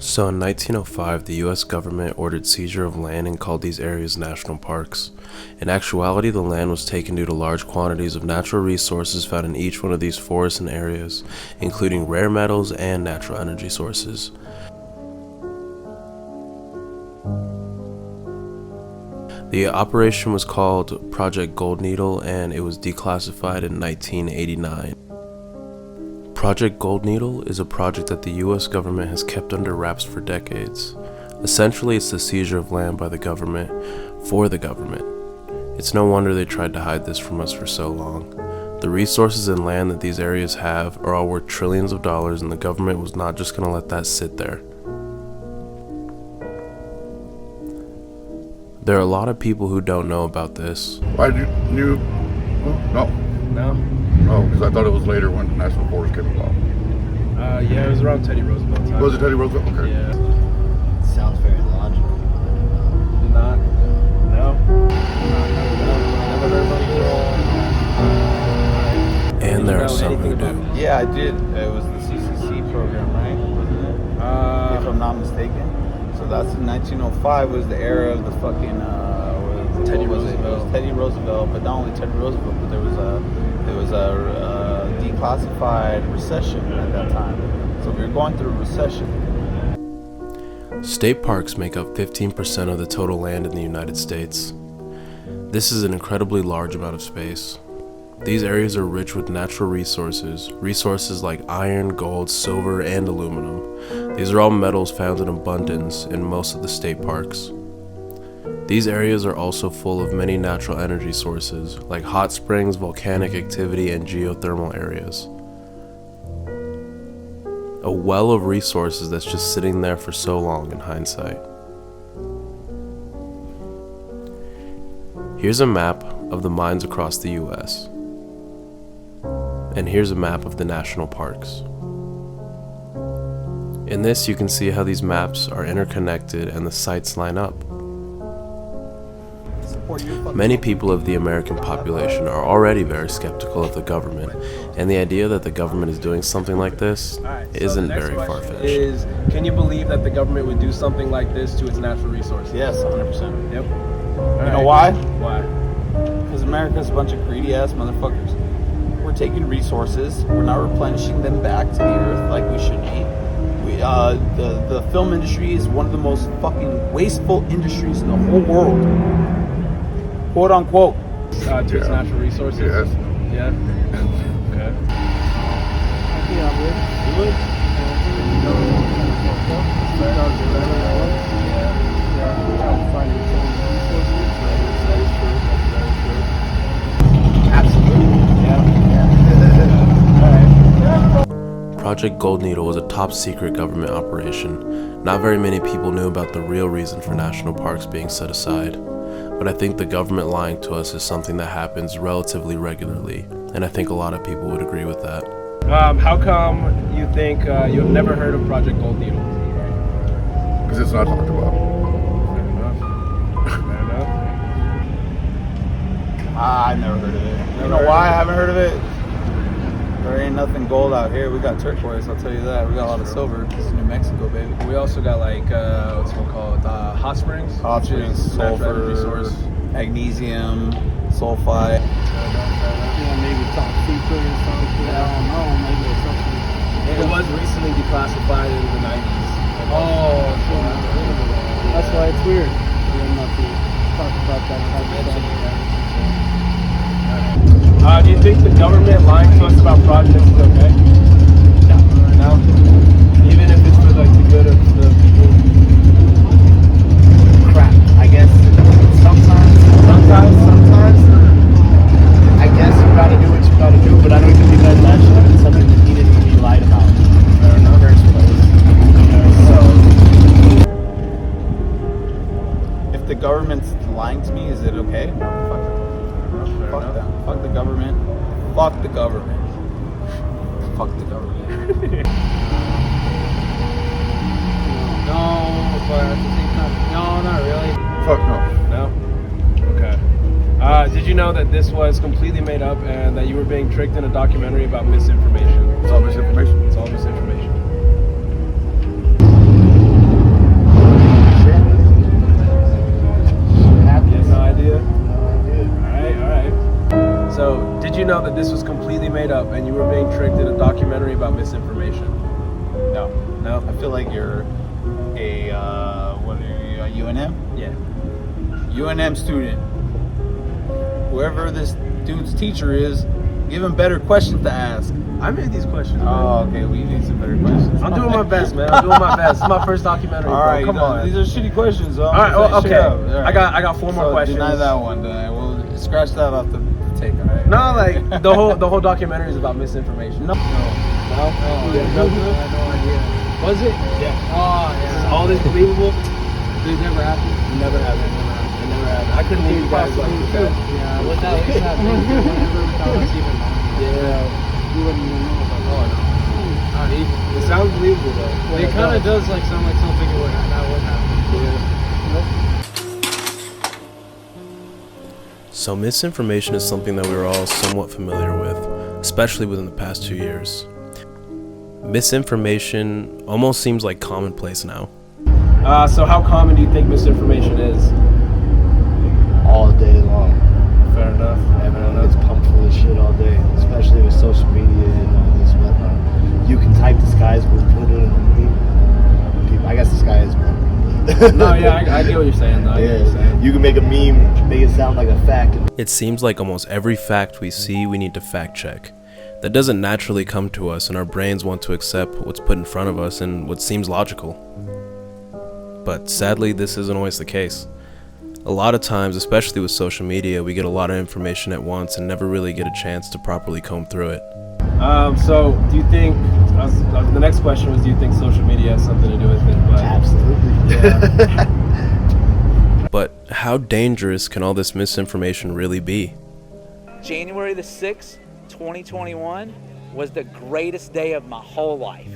So in 1905, the US government ordered seizure of land and called these areas national parks. In actuality, the land was taken due to large quantities of natural resources found in each one of these forests and areas, including rare metals and natural energy sources. The operation was called Project Gold Needle, and it was declassified in 1989. Project Gold Needle is a project that the US government has kept under wraps for decades. Essentially, it's the seizure of land by the government for the government. It's no wonder they tried to hide this from us for so long. The resources and land that these areas have are all worth trillions of dollars, and the government was not just going to let that sit there. There are a lot of people who don't know about this. Why did you no. No, because I thought it was later when the National Forest came along. Yeah, it was around Teddy Roosevelt time. Was it Teddy Roosevelt? Okay. Yeah. Sounds very logical. No. Never heard about it. And there are some who do. Yeah, I did. It was the CCC program, right? Wasn't it? If I'm not mistaken. So that's in 1905 was the era of the fucking Teddy Roosevelt. It was Teddy Roosevelt, but not only Teddy Roosevelt, but there was a declassified recession at that time. So we were going through a recession. State parks make up 15% of the total land in the United States. This is an incredibly large amount of space. These areas are rich with natural resources like iron, gold, silver, and aluminum. These are all metals found in abundance in most of the state parks. These areas are also full of many natural energy sources like hot springs, volcanic activity, and geothermal areas. A well of resources that's just sitting there for so long in hindsight. Here's a map of the mines across the US. And here's a map of the national parks. In this, you can see how these maps are interconnected and the sites line up. Many people of the American population are already very skeptical of the government, and the idea that the government is doing something like this isn't very far-fetched. Can you believe that the government would do something like this to its natural resources? Yes, 100%. Yep. You know why? Why? Because America's a bunch of greedy ass motherfuckers. We're taking resources, we're not replenishing them back to the earth like we should be. The film industry is one of the most fucking wasteful industries in the whole world. Quote unquote. To its natural resources? Yes. Yeah? Okay. Project Gold Needle was a top-secret government operation. Not very many people knew about the real reason for national parks being set aside. But I think the government lying to us is something that happens relatively regularly, and I think a lot of people would agree with that. How come you think you have never heard of Project Gold Needle? Because it's not talked about. Fair enough. I've never heard of it. You know why I haven't heard of it? There ain't nothing gold out here. We got turquoise, I'll tell you that. We got a lot of silver. This is New Mexico, baby. We also got like, what's it called? Hot springs? Hot springs, sulfur, magnesium, sulfide. Maybe top secret or something. I don't know. Maybe it's something. It was recently declassified in the 90s. Oh, sure. That's why it's weird. We're not to talk about that type of stuff. Do you think the government lying to us about projects is okay? No. Even if it's for like the good of the people? Crap. I guess sometimes. I guess you gotta do what you gotta do, but I don't think that should have been something that needed to be lied about. In the first place. So, if the government's lying to me, is it okay? No, fuck it. Fuck them. Fuck the government. Fuck the government. Fuck the government. No, but at the same time, no, not really. Fuck no. No? Okay. Did you know that this was completely made up and that you were being tricked in a documentary about misinformation? It's all misinformation. It's all misinformation. you know that this was completely made up and you were being tricked in a documentary about misinformation? No. No? I feel like you're what are you, a UNM? Yeah. UNM student. Whoever this dude's teacher is, give him better questions to ask. I made these questions. Man. Oh, okay. We need some better questions. I'm doing my best, man. I'm doing my best. It's my first documentary. All bro. right, Come on. These are shitty questions. So All right. Well, okay. All right. I got 4 more So questions. Deny that one. Then we'll scratch that off the tape. All right. No, like the whole documentary is about misinformation. No. No. Yeah, No. I had no idea. Was it? Oh, yeah. All this believable? It never happened. Never happened. It never happened. I couldn't believe you guys like that. Yeah, without us even knowing. Yeah. You wouldn't even know about Oh no. Not even. It sounds believable though. it. It kind of does like sound like something that would happen. Yeah. So misinformation is something that we are all somewhat familiar with, especially within the past 2 years. Misinformation almost seems like commonplace now. So how common do you think misinformation is? All day long. Fair enough. Everyone gets pumped full of shit all day, especially with social media and all this whatnot. You can type the sky's blue, put it in a meme. People, I guess the sky is blue. No, yeah, I get what you're saying though. I get what you're saying. You can make a meme, make it sound like a fact. It seems like almost every fact we see we need to fact check. That doesn't naturally come to us, and our brains want to accept what's put in front of us and what seems logical. But sadly, this isn't always the case. A lot of times, especially with social media, we get a lot of information at once and never really get a chance to properly comb through it. So do you think, the next question was, do you think social media has something to do with it? But, Absolutely. yeah. But how dangerous can all this misinformation really be? January the 6th, 2021 was the greatest day of my whole life.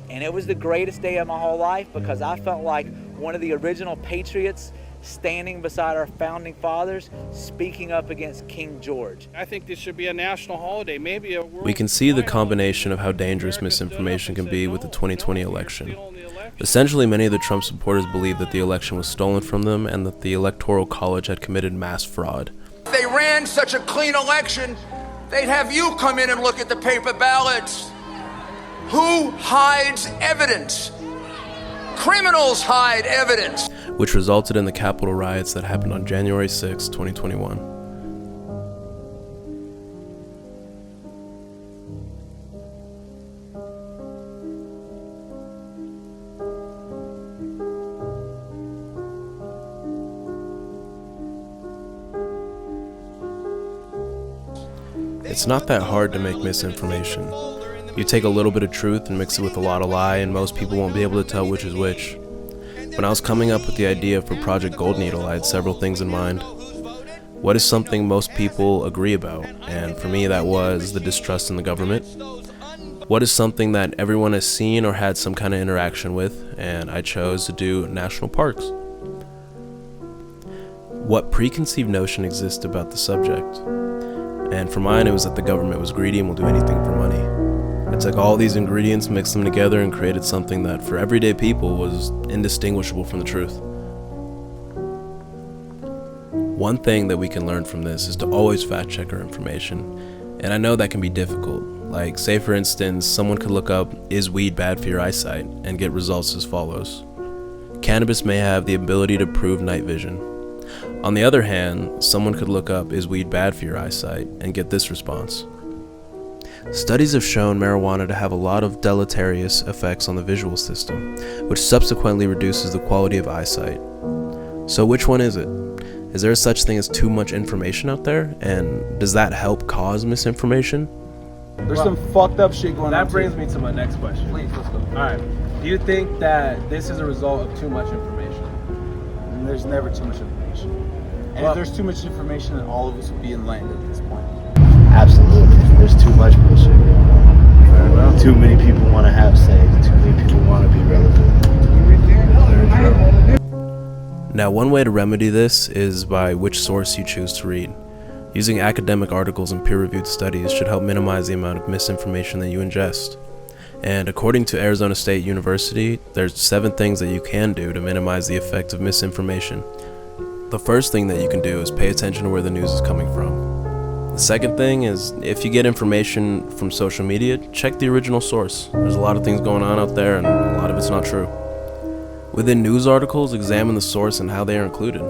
And it was the greatest day of my whole life because I felt like one of the original patriots standing beside our founding fathers, speaking up against King George. I think this should be a national holiday, maybe a world. We can see the combination of how dangerous misinformation can be with the 2020 election. Essentially, many of the Trump supporters believe that the election was stolen from them and that the Electoral College had committed mass fraud. If they ran such a clean election, they'd have you come in and look at the paper ballots. Who hides evidence? Criminals hide evidence. Which resulted in the Capitol riots that happened on January 6, 2021. It's not that hard to make misinformation. You take a little bit of truth and mix it with a lot of lie, and most people won't be able to tell which is which. When I was coming up with the idea for Project Gold Needle, I had several things in mind. What is something most people agree about? And for me, that was the distrust in the government. What is something that everyone has seen or had some kind of interaction with? And I chose to do national parks. What preconceived notion exists about the subject? And for mine, it was that the government was greedy and will do anything for money. I took all these ingredients, mixed them together, and created something that for everyday people was indistinguishable from the truth. One thing that we can learn from this is to always fact check our information, and I know that can be difficult. Like, say for instance, someone could look up, is weed bad for your eyesight, and get results as follows. Cannabis may have the ability to prove night vision. On the other hand, someone could look up, is weed bad for your eyesight, and get this response. Studies have shown marijuana to have a lot of deleterious effects on the visual system, which subsequently reduces the quality of eyesight. So which one is it? Is there such thing as too much information out there? And does that help cause misinformation? There's some fucked up shit going on. That brings me to my next question. Please, let's go. Alright. Do you think that this is a result of too much information? And there's never too much information. And Well- if there's too much information, then all of us would be enlightened at this point. Absolutely. There's too much bullshit going on. Too many people want to have say. Too many people want to be relevant. Now, one way to remedy this is by which source you choose to read. Using academic articles and peer-reviewed studies should help minimize the amount of misinformation that you ingest. And according to Arizona State University, there's 7 things that you can do to minimize the effect of misinformation. The first thing that you can do is pay attention to where the news is coming from. The Second thing is, if you get information from social media, check the original source. There's a lot of things going on out there, and a lot of it's not true. Within news articles, examine the source and how they are included.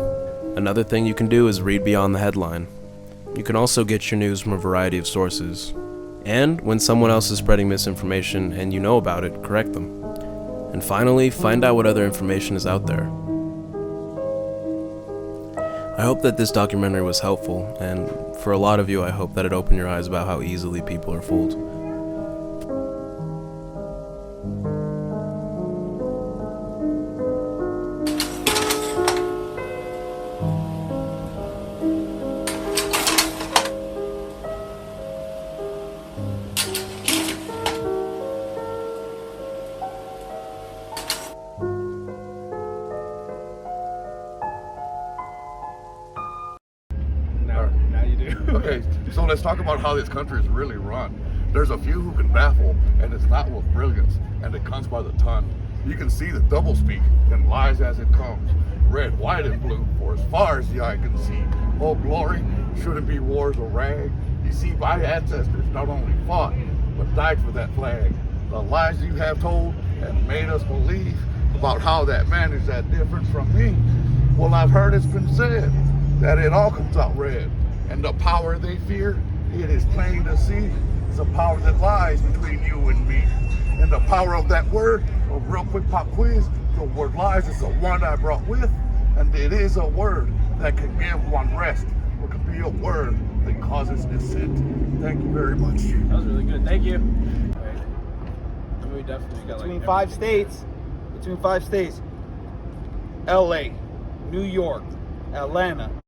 Another thing you can do is read beyond the headline. You can also get your news from a variety of sources. And when someone else is spreading misinformation and you know about it, correct them. And finally, find out what other information is out there. I hope that this documentary was helpful, and for a lot of you, I hope that it opened your eyes about how easily people are fooled. Now you do. Okay, so let's talk about how this country is really run. There's a few who can baffle, and it's not with brilliance, and it comes by the ton. You can see the doublespeak and lies as it comes. Red, white, and blue, for as far as the eye can see. Oh, glory, shouldn't be wars a rag. You see, my ancestors not only fought, but died for that flag. The lies you have told and made us believe about how that man is that different from me. Well, I've heard it's been said that it all comes out red. And the power they fear, it is plain to see, is a power that lies between you and me. And the power of that word, a real quick pop quiz, the word lies is the one I brought with, and it is a word that can give one rest, or could be a word that causes dissent. Thank you very much. That was really good. Thank you. We definitely got Between 5 states, LA, New York, Atlanta,